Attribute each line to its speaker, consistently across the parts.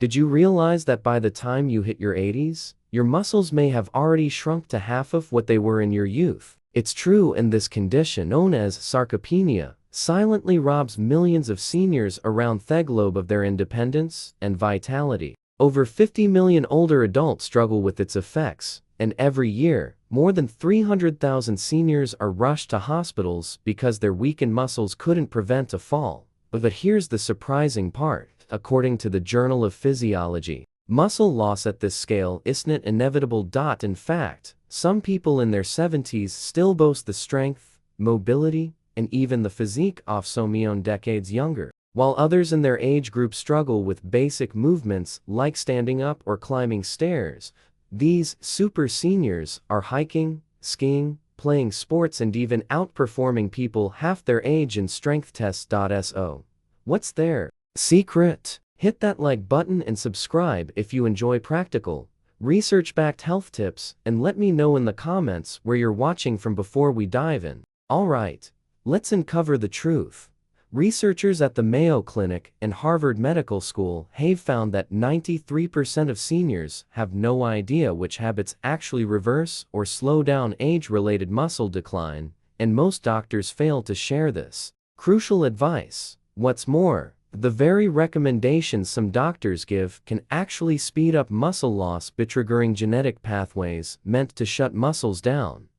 Speaker 1: Did you realize that by the time you hit your 80s, your muscles may have already shrunk to half of what they were in your youth? It's true, and this condition, known as sarcopenia, silently robs millions of seniors around the globe of their independence and vitality. Over 50 million older adults struggle with its effects, and every year, more than 300,000 seniors are rushed to hospitals because their weakened muscles couldn't prevent a fall. But here's the surprising part. According to the Journal of Physiology, muscle loss at this scale isn't inevitable. In fact, some people in their 70s still boast the strength, mobility, and even the physique of someone decades younger, while others in their age group struggle with basic movements like standing up or climbing stairs. These super seniors are hiking, skiing, playing sports, and even outperforming people half their age in strength tests. So, what's their secret? Hit that like button and subscribe if you enjoy practical, research-backed health tips, and let me know in the comments where you're watching from before we dive in. Alright, let's uncover the truth. Researchers at the Mayo Clinic and Harvard Medical School have found that 93% of seniors have no idea which habits actually reverse or slow down age-related muscle decline, and most doctors fail to share this crucial advice. What's more, the very recommendations some doctors give can actually speed up muscle loss by triggering genetic pathways meant to shut muscles down.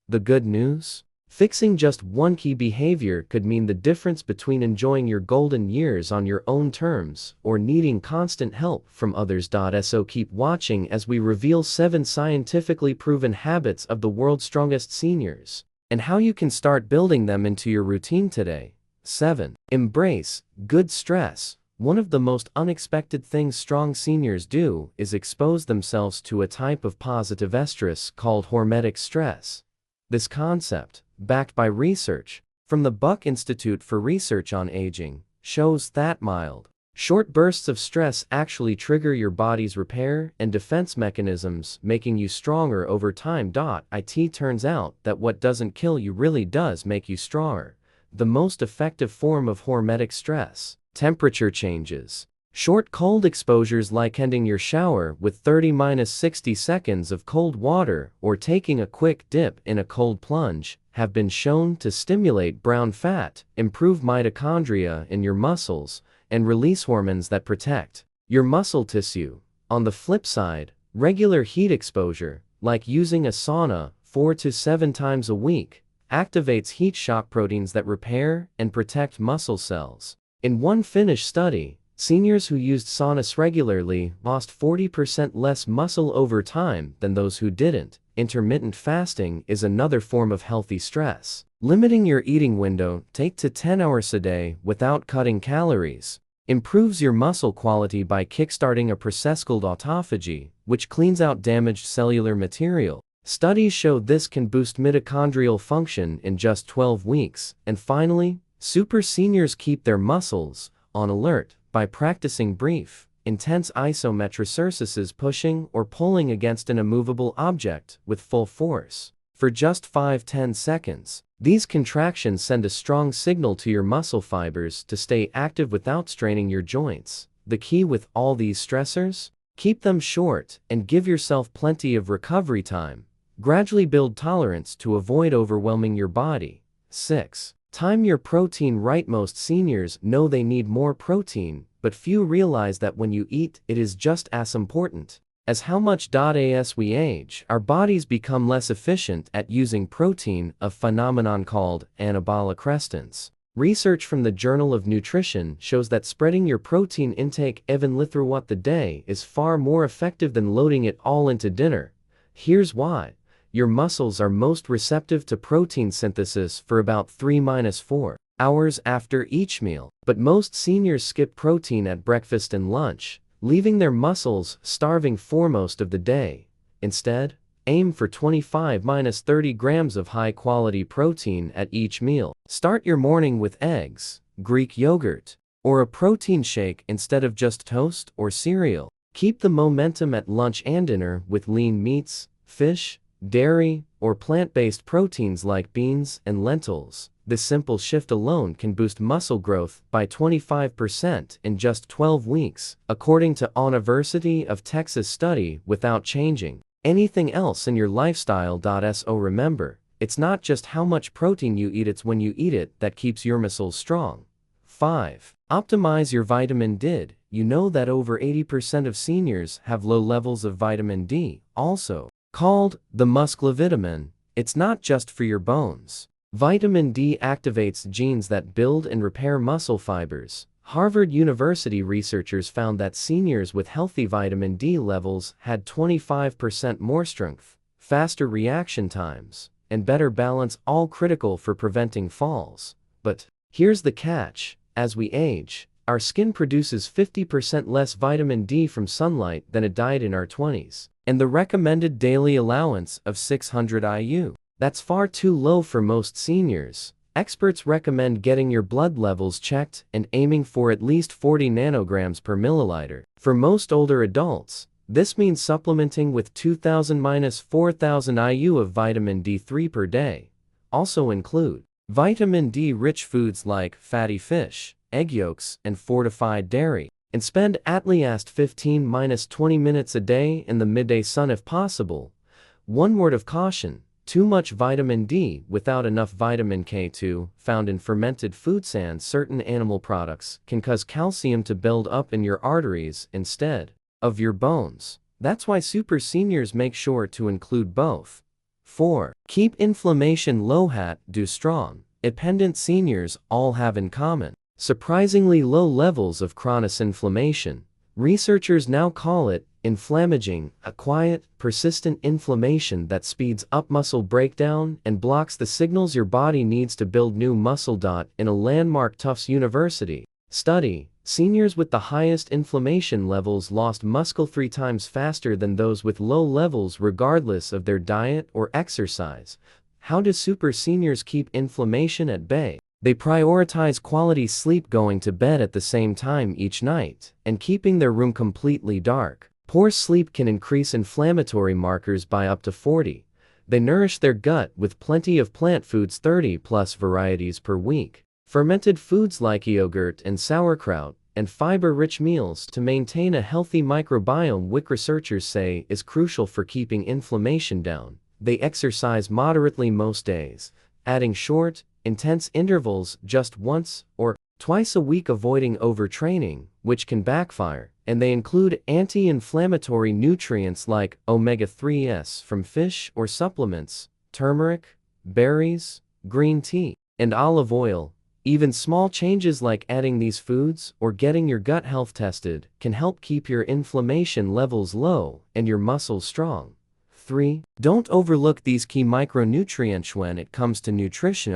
Speaker 1: The good news? Fixing just one key behavior could mean the difference between enjoying your golden years on your own terms or needing constant help from others. So keep watching as we reveal 7 scientifically proven habits of the world's strongest seniors, and how you can start building them into your routine today. 7. Embrace good stress. One of the most unexpected things strong seniors do is expose themselves to a type of positive stress called hormetic stress. This concept, backed by research from the Buck Institute for Research on Aging, shows that mild, short bursts of stress actually trigger your body's repair and defense mechanisms, making you stronger over time. It turns out that what doesn't kill you really does make you stronger. The most effective form of hormetic stress: temperature changes. Short cold exposures like ending your shower with 30–60 seconds of cold water or taking a quick dip in a cold plunge have been shown to stimulate brown fat, improve mitochondria in your muscles, and release hormones that protect your muscle tissue. On the flip side, regular heat exposure, like using a sauna 4 to 7 times a week, activates heat shock proteins that repair and protect muscle cells. In one Finnish study, seniors who used saunas regularly lost 40% less muscle over time than those who didn't. Intermittent fasting is another form of healthy stress. Limiting your eating window, 8 to 10 hours a day without cutting calories, improves your muscle quality by kickstarting a process called autophagy, which cleans out damaged cellular material. Studies show this can boost mitochondrial function in just 12 weeks. And finally, super seniors keep their muscles on alert by practicing brief, intense isometric exercises, pushing or pulling against an immovable object with full force for just 5–10 seconds. These contractions send a strong signal to your muscle fibers to stay active without straining your joints. The key with all these stressors? Keep them short and give yourself plenty of recovery time. Gradually build tolerance to avoid overwhelming your body. 6. Time your protein right. Most seniors know they need more protein, but few realize that when you eat, it is just as important as how much. As we age, our bodies become less efficient at using protein, a phenomenon called anabolic resistance. Research from the Journal of Nutrition shows that spreading your protein intake evenly throughout the day is far more effective than loading it all into dinner. Here's why. Your muscles are most receptive to protein synthesis for about 3–4 hours after each meal, but most seniors skip protein at breakfast and lunch, leaving their muscles starving for most of the day. Instead, aim for 25–30 grams of high-quality protein at each meal. Start your morning with eggs, Greek yogurt, or a protein shake instead of just toast or cereal. Keep the momentum at lunch and dinner with lean meats, fish, dairy, or plant-based proteins like beans and lentils. This simple shift alone can boost muscle growth by 25% in just 12 weeks, according to University of Texas study, without changing anything else in your lifestyle. So remember, it's not just how much protein you eat, it's when you eat it that keeps your muscles strong. 5. Optimize your vitamin D. You know that over 80% of seniors have low levels of vitamin D, also called the musclovitamin. It's not just for your bones. Vitamin D activates genes that build and repair muscle fibers. Harvard University researchers found that seniors with healthy vitamin D levels had 25% more strength, faster reaction times, and better balance, all critical for preventing falls. But here's the catch: as we age, our skin produces 50% less vitamin D from sunlight than it did in our 20s, and the recommended daily allowance of 600 IU. That's far too low for most seniors. Experts recommend getting your blood levels checked and aiming for at least 40 nanograms per milliliter. For most older adults, this means supplementing with 2,000–4,000 IU of vitamin D3 per day. Also include vitamin D-rich foods like fatty fish, egg yolks, and fortified dairy. And spend at least 15–20 minutes a day in the midday sun if possible. One word of caution: too much vitamin D without enough vitamin K2, found in fermented foods and certain animal products, can cause calcium to build up in your arteries instead of your bones. That's why super seniors make sure to include both. 4. Keep inflammation low. Do strong. Independent seniors all have in common surprisingly low levels of chronic inflammation. Researchers now call it antiaging, a quiet, persistent inflammation that speeds up muscle breakdown and blocks the signals your body needs to build new muscle. In a landmark Tufts University study, seniors with the highest inflammation levels lost muscle 3 times faster than those with low levels, regardless of their diet or exercise. How do super seniors keep inflammation at bay? They prioritize quality sleep, going to bed at the same time each night, and keeping their room completely dark. Poor sleep can increase inflammatory markers by up to 40. They nourish their gut with plenty of plant foods, 30+ varieties per week, fermented foods like yogurt and sauerkraut, and fiber-rich meals to maintain a healthy microbiome, which researchers say is crucial for keeping inflammation down. They exercise moderately most days, adding short, intense intervals just once or twice a week, avoiding overtraining, which can backfire. And they include anti-inflammatory nutrients like omega-3s from fish or supplements, turmeric, berries, green tea, and olive oil. Even small changes like adding these foods or getting your gut health tested can help keep your inflammation levels low and your muscles strong. 3. Don't overlook these key micronutrients when it comes to nutrition.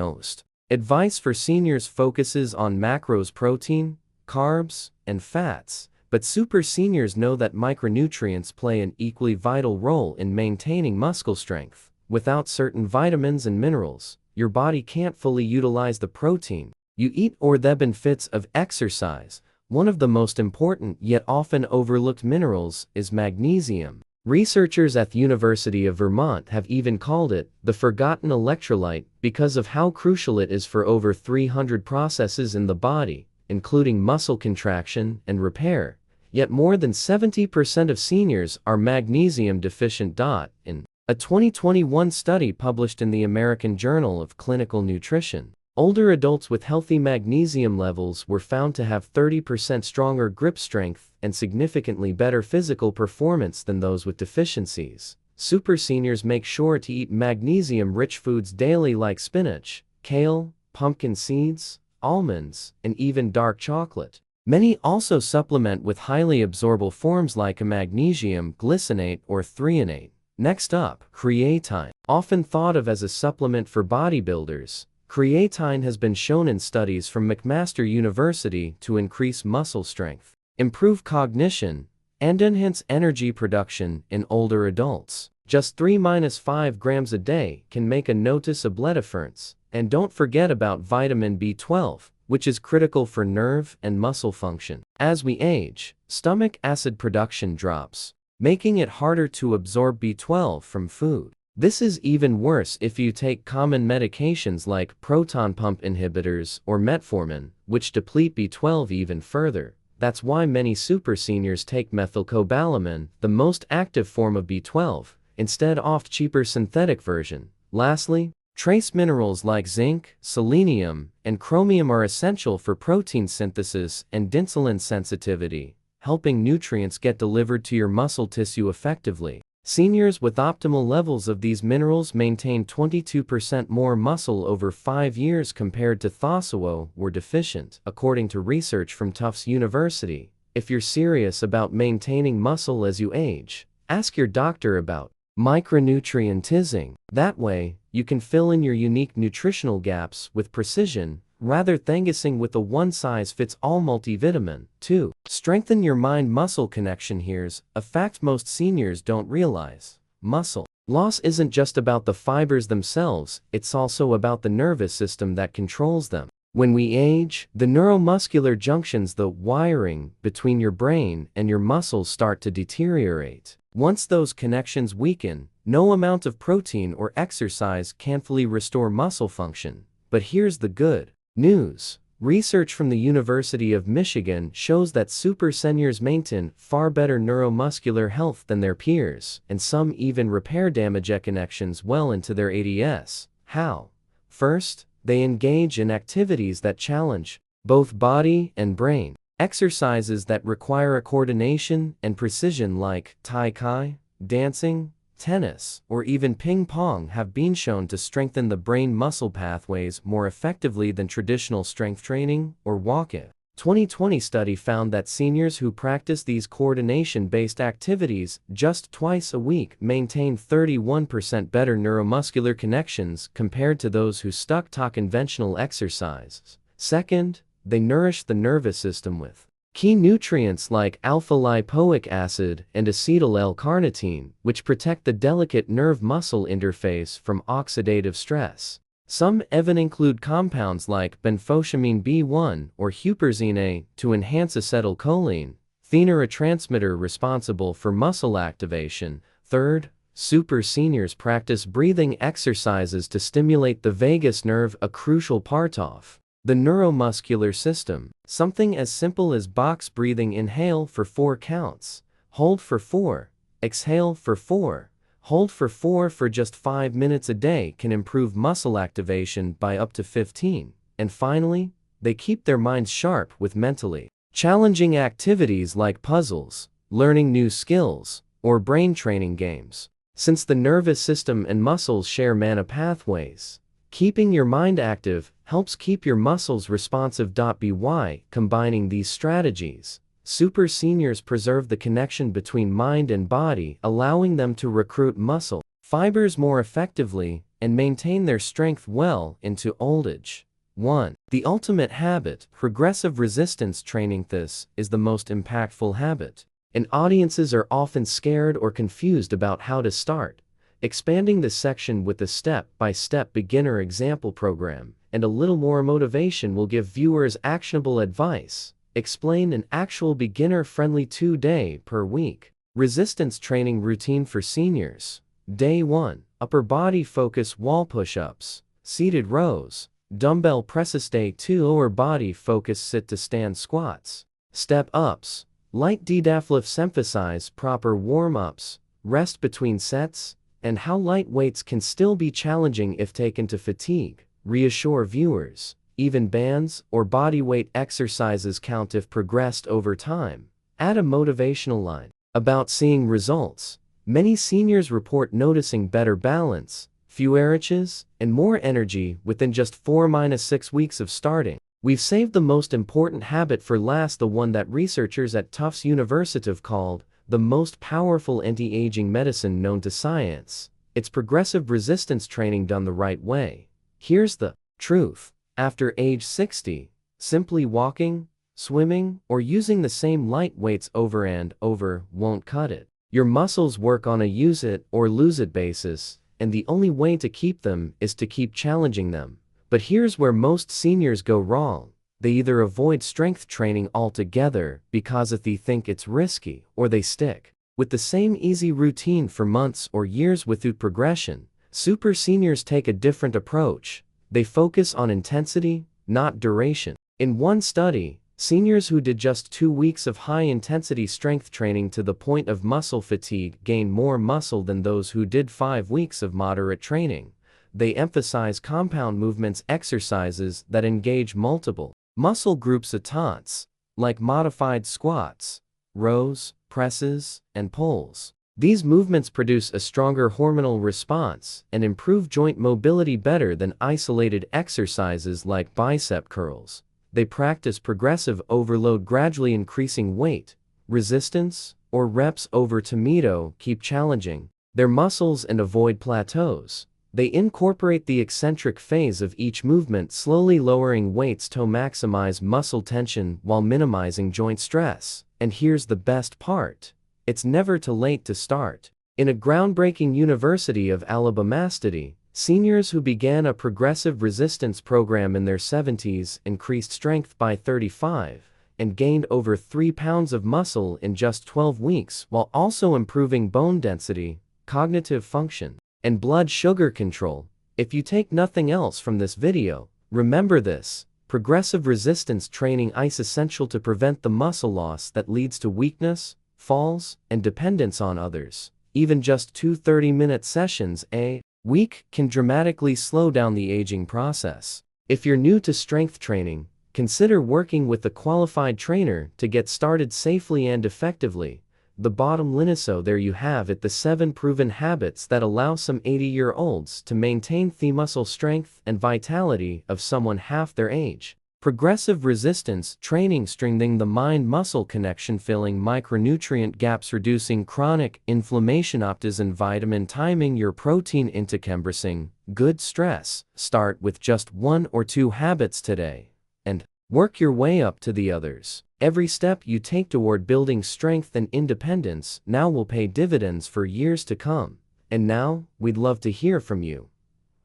Speaker 1: Advice for seniors focuses on macros: protein, carbs, and fats. But super seniors know that micronutrients play an equally vital role in maintaining muscle strength. Without certain vitamins and minerals, your body can't fully utilize the protein you eat or the benefits of exercise. One of the most important yet often overlooked minerals is magnesium. Researchers at the University of Vermont have even called it the forgotten electrolyte because of how crucial it is for over 300 processes in the body, including muscle contraction and repair. Yet more than 70% of seniors are magnesium deficient. In a 2021 study published in the American Journal of Clinical Nutrition, older adults with healthy magnesium levels were found to have 30% stronger grip strength and significantly better physical performance than those with deficiencies. Super seniors make sure to eat magnesium-rich foods daily like spinach, kale, pumpkin seeds, almonds, and even dark chocolate. Many also supplement with highly absorbable forms like a magnesium glycinate or threonate. Next up, creatine. Often thought of as a supplement for bodybuilders, creatine has been shown in studies from McMaster University to increase muscle strength, improve cognition, and enhance energy production in older adults. Just 3–5 grams a day can make a noticeable difference. And don't forget about vitamin B12, which is critical for nerve and muscle function. As we age, stomach acid production drops, making it harder to absorb B12 from food. This is even worse if you take common medications like proton pump inhibitors or metformin, which deplete B12 even further. That's why many super seniors take methylcobalamin, the most active form of B12, instead of cheaper synthetic version. Lastly, trace minerals like zinc, selenium, and chromium are essential for protein synthesis and insulin sensitivity, helping nutrients get delivered to your muscle tissue effectively. Seniors with optimal levels of these minerals maintain 22% more muscle over 5 years compared to those who were deficient, according to research from Tufts University. If you're serious about maintaining muscle as you age, ask your doctor about micronutrientising. That way, you can fill in your unique nutritional gaps with precision, rather than guessing with a one-size-fits-all multivitamin. 2. Strengthen your mind-muscle connection. Here's a fact most seniors don't realize. Muscle loss isn't just about the fibers themselves, it's also about the nervous system that controls them. When we age, the neuromuscular junctions, the wiring between your brain and your muscles, start to deteriorate. Once those connections weaken, no amount of protein or exercise can fully restore muscle function. But here's the good news. Research from the University of Michigan shows that super seniors maintain far better neuromuscular health than their peers, and some even repair damaged connections well into their 80s. How? First, they engage in activities that challenge both body and brain. Exercises that require a coordination and precision like Tai Chi, dancing, tennis, or even ping pong have been shown to strengthen the brain-muscle pathways more effectively than traditional strength training or walking. 2020 study found that seniors who practice these coordination-based activities just twice a week maintain 31% better neuromuscular connections compared to those who stuck to conventional exercises. Second, they nourish the nervous system with key nutrients like alpha-lipoic acid and acetyl-L-carnitine, which protect the delicate nerve-muscle interface from oxidative stress. Some even include compounds like benfotiamine B1 or huperzine A to enhance acetylcholine, the neurotransmitter responsible for muscle activation. Third, super seniors practice breathing exercises to stimulate the vagus nerve, a crucial part of the neuromuscular system. Something as simple as box breathing: inhale for 4 counts, hold for 4, exhale for 4, hold for 4 for just 5 minutes a day can improve muscle activation by up to 15. And finally, they keep their minds sharp with mentally challenging activities like puzzles, learning new skills, or brain training games. Since the nervous system and muscles share mana pathways, keeping your mind active helps keep your muscles responsive. By combining these strategies, super seniors preserve the connection between mind and body, allowing them to recruit muscle fibers more effectively and maintain their strength well into old age. 1. The ultimate habit: progressive resistance training. This is the most impactful habit, and audiences are often scared or confused about how to start. Expanding this section with a step-by-step beginner example program and a little more motivation will give viewers actionable advice. Explain an actual beginner-friendly 2-day per week resistance training routine for seniors. Day 1. Upper body focus: wall push-ups, seated rows, dumbbell presses. Day 2. Lower body focus: sit to stand squats, step ups, light deadlifts. Emphasize proper warm-ups, rest between sets, and how light weights can still be challenging if taken to fatigue. Reassure viewers, even bands or body weight exercises count if progressed over time. Add a motivational line about seeing results. Many seniors report noticing better balance, fewer itches, and more energy within just 4-6 weeks of starting. We've saved the most important habit for last, the one that researchers at Tufts University have called the most powerful anti-aging medicine known to science. It's progressive resistance training done the right way. Here's the truth. After age 60, simply walking, swimming, or using the same light weights over and over won't cut it. Your muscles work on a use it or lose it basis, and the only way to keep them is to keep challenging them. But here's where most seniors go wrong. They either avoid strength training altogether because they think it's risky, or they stick With the same easy routine for months or years without progression, super seniors take a different approach. They focus on intensity, not duration. In one study, seniors who did just 2 weeks of high-intensity strength training to the point of muscle fatigue gained more muscle than those who did 5 weeks of moderate training. They emphasize compound movements exercises that engage multiple muscle groups at once, like modified squats, rows, presses, and pulls. These movements produce a stronger hormonal response and improve joint mobility better than isolated exercises like bicep curls. They practice progressive overload, gradually increasing weight, resistance, or reps over to keep challenging their muscles and avoid plateaus. They incorporate the eccentric phase of each movement, slowly lowering weights to maximize muscle tension while minimizing joint stress. And here's the best part. It's never too late to start. In a groundbreaking University of Alabama study, seniors who began a progressive resistance program in their 70s increased strength by 35 and gained over 3 pounds of muscle in just 12 weeks, while also improving bone density, cognitive function, and blood sugar control. If you take nothing else from this video, remember this: progressive resistance training is essential to prevent the muscle loss that leads to weakness, falls, and dependence on others. Even just 2 30-minute sessions a week can dramatically slow down the aging process. If you're new to strength training, consider working with a qualified trainer to get started safely and effectively. The bottom line is, so there you have it, the 7 proven habits that allow some 80-year-olds to maintain the muscle strength and vitality of someone half their age. Progressive resistance training, strengthening the mind-muscle connection, filling micronutrient gaps, reducing chronic inflammation, optimizing vitamin timing, your protein intake, embracing good stress. Start with just 1 or 2 habits today and work your way up to the others. Every step you take toward building strength and independence now will pay dividends for years to come. And now, we'd love to hear from you.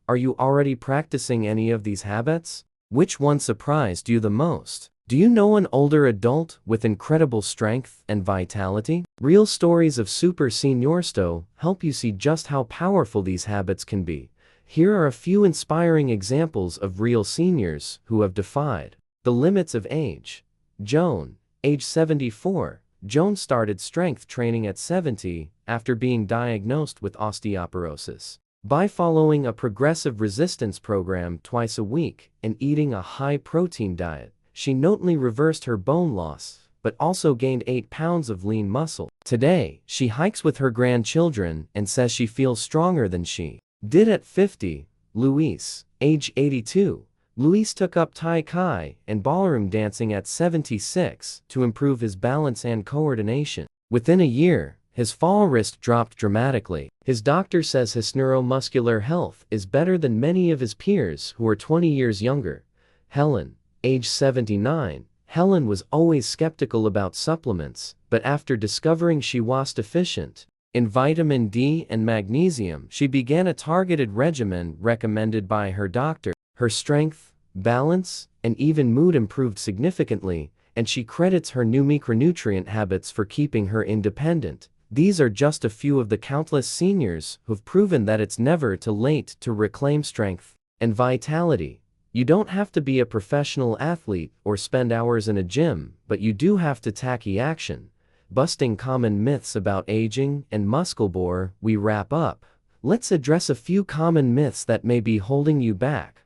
Speaker 1: Are you already practicing any of these habits? Which one surprised you the most? Do you know an older adult with incredible strength and vitality? Real stories of super seniors help you see just how powerful these habits can be. Here are a few inspiring examples of real seniors who have defied the limits of age. Joan, age 74. Joan started strength training at 70 after being diagnosed with osteoporosis. By following a progressive resistance program twice a week and eating a high-protein diet, she not only reversed her bone loss, but also gained 8 pounds of lean muscle. Today, she hikes with her grandchildren and says she feels stronger than she did at 50. Luis, age 82. Luis took up Tai Chi and ballroom dancing at 76 to improve his balance and coordination. Within a year, his fall risk dropped dramatically. His doctor says his neuromuscular health is better than many of his peers who are 20 years younger. Helen, age 79. Helen was always skeptical about supplements, but after discovering she was deficient in vitamin D and magnesium, she began a targeted regimen recommended by her doctor. Her strength, balance, and even mood improved significantly, and she credits her new micronutrient habits for keeping her independent. These are just a few of the countless seniors who've proven that it's never too late to reclaim strength and vitality. You don't have to be a professional athlete or spend hours in a gym, but you do have to take action. Busting common myths about aging and muscle bore, we wrap up. Let's address a few common myths that may be holding you back.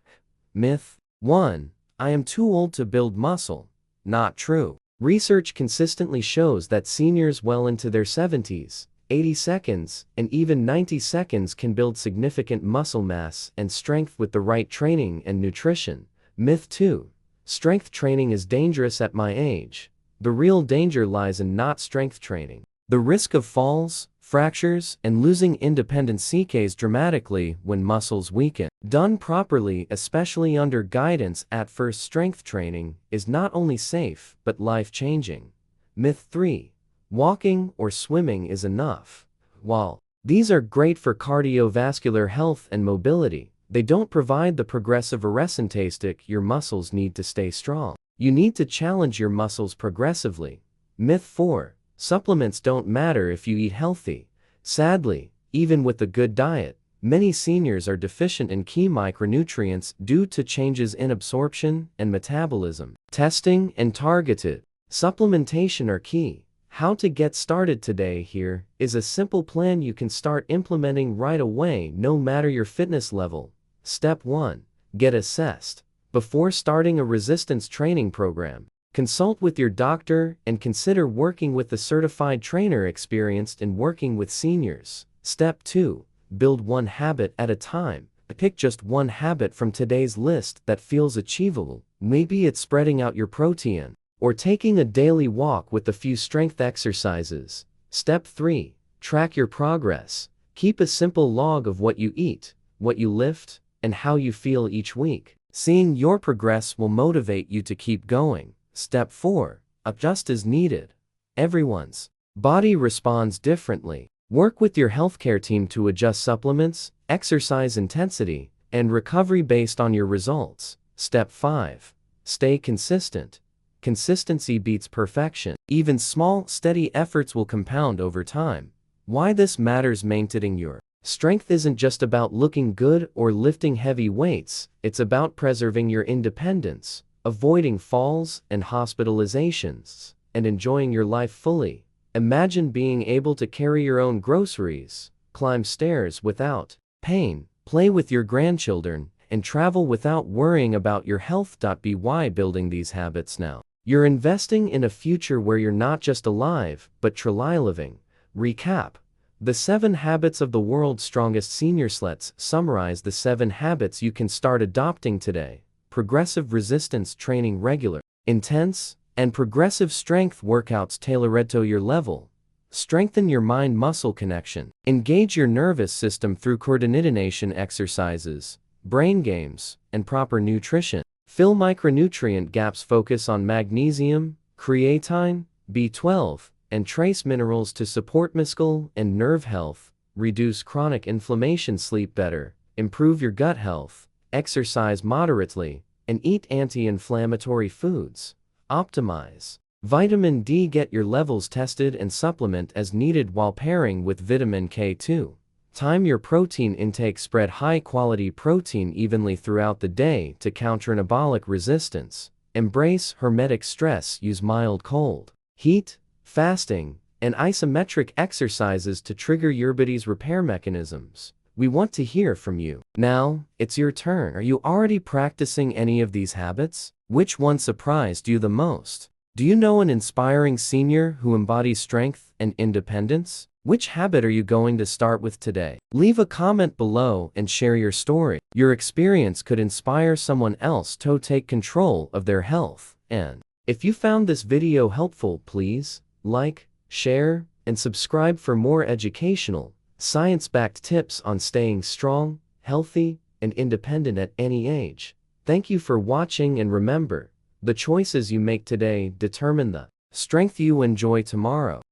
Speaker 1: Myth 1. I am too old to build muscle. Not true. Research consistently shows that seniors well into their 70s, 80 seconds, and even 90 seconds can build significant muscle mass and strength with the right training and nutrition. Myth 2. Strength training is dangerous at my age. The real danger lies in not strength training. The risk of falls, fractures, and losing independence decreases dramatically when muscles weaken. Done properly, especially under guidance at first, strength training is not only safe but life-changing. Myth 3. Walking or swimming is enough. While these are great for cardiovascular health and mobility, they don't provide the progressive resistance your muscles need to stay strong. You need to challenge your muscles progressively. Myth 4. Supplements don't matter if you eat healthy. Sadly, even with a good diet, many seniors are deficient in key micronutrients due to changes in absorption and metabolism. Testing and targeted supplementation are key. How to get started today? Here is a simple plan you can start implementing right away, no matter your fitness level. Step 1. Get assessed. Before starting a resistance training program, consult with your doctor and consider working with a certified trainer experienced in working with seniors. Step 2. Build one habit at a time. Pick just one habit from today's list that feels achievable. Maybe it's spreading out your protein, or taking a daily walk with a few strength exercises. Step 3. Track your progress. Keep a simple log of what you eat, what you lift, and how you feel each week. Seeing your progress will motivate you to keep going. Step 4. Adjust as needed. Everyone's body responds differently. Work with your healthcare team to adjust supplements, exercise intensity, and recovery based on your results. Step 5. Stay consistent. Consistency beats perfection. Even small, steady efforts will compound over time. Why this matters? Maintaining your strength isn't just about looking good or lifting heavy weights, it's about preserving your independence, avoiding falls and hospitalizations, and enjoying your life fully. Imagine being able to carry your own groceries, climb stairs without pain, play with your grandchildren, and travel without worrying about your health. By building these habits now, you're investing in a future where you're not just alive, but truly living. Recap. The 7 habits of the world's strongest seniors. Let's summarize the 7 habits you can start adopting today. Progressive resistance training. Regular, intense, and progressive strength workouts tailored to your level. Strengthen your mind-muscle connection. Engage your nervous system through coordination exercises, brain games, and proper nutrition. Fill micronutrient gaps. Focus on magnesium, creatine, B12, and trace minerals to support muscle and nerve health. Reduce chronic inflammation. Sleep better. Improve your gut health. Exercise moderately, and eat anti-inflammatory foods. Optimize vitamin D. Get your levels tested and supplement as needed while pairing with vitamin K2. Time your protein intake. Spread high-quality protein evenly throughout the day to counter anabolic resistance. Embrace hermetic stress. Use mild cold, heat, fasting, and isometric exercises to trigger your body's repair mechanisms. We want to hear from you. Now, it's your turn. Are you already practicing any of these habits? Which one surprised you the most? Do you know an inspiring senior who embodies strength and independence? Which habit are you going to start with today? Leave a comment below and share your story. Your experience could inspire someone else to take control of their health. And if you found this video helpful, please like, share, and subscribe for more educational, science-backed tips on staying strong, healthy, and independent at any age. Thank you for watching, and remember, the choices you make today determine the strength you enjoy tomorrow.